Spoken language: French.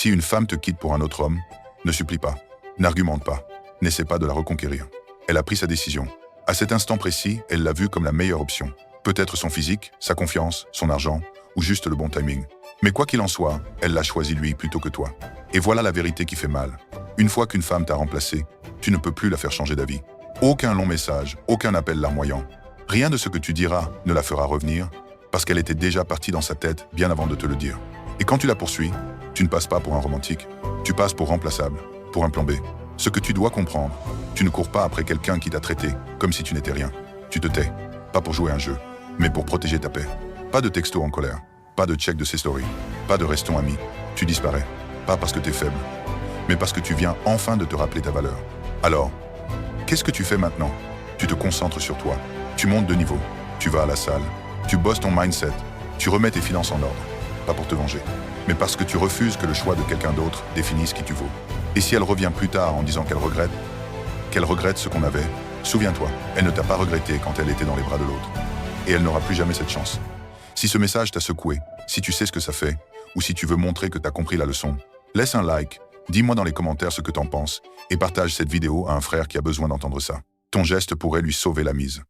Si une femme te quitte pour un autre homme, ne supplie pas, n'argumente pas, n'essaie pas de la reconquérir. Elle a pris sa décision. À cet instant précis, elle l'a vue comme la meilleure option. Peut-être son physique, sa confiance, son argent, ou juste le bon timing. Mais quoi qu'il en soit, elle l'a choisi lui plutôt que toi. Et voilà la vérité qui fait mal. Une fois qu'une femme t'a remplacé, tu ne peux plus la faire changer d'avis. Aucun long message, aucun appel larmoyant. Rien de ce que tu diras ne la fera revenir, parce qu'elle était déjà partie dans sa tête bien avant de te le dire. Et quand tu la poursuis, tu ne passes pas pour un romantique, tu passes pour remplaçable, pour un plan B. Ce que tu dois comprendre, tu ne cours pas après quelqu'un qui t'a traité comme si tu n'étais rien. Tu te tais, pas pour jouer un jeu, mais pour protéger ta paix. Pas de texto en colère, pas de check de ses stories, pas de restons amis. Tu disparais, pas parce que t'es faible, mais parce que tu viens enfin de te rappeler ta valeur. Alors, qu'est-ce que tu fais maintenant? Tu te concentres sur toi, tu montes de niveau, tu vas à la salle, tu bosses ton mindset, tu remets tes finances en ordre. Pas pour te venger, mais parce que tu refuses que le choix de quelqu'un d'autre définisse qui tu vaux. Et si elle revient plus tard en disant qu'elle regrette ce qu'on avait, souviens-toi, elle ne t'a pas regretté quand elle était dans les bras de l'autre. Et elle n'aura plus jamais cette chance. Si ce message t'a secoué, si tu sais ce que ça fait, ou si tu veux montrer que t'as compris la leçon, laisse un like, dis-moi dans les commentaires ce que t'en penses, et partage cette vidéo à un frère qui a besoin d'entendre ça. Ton geste pourrait lui sauver la mise.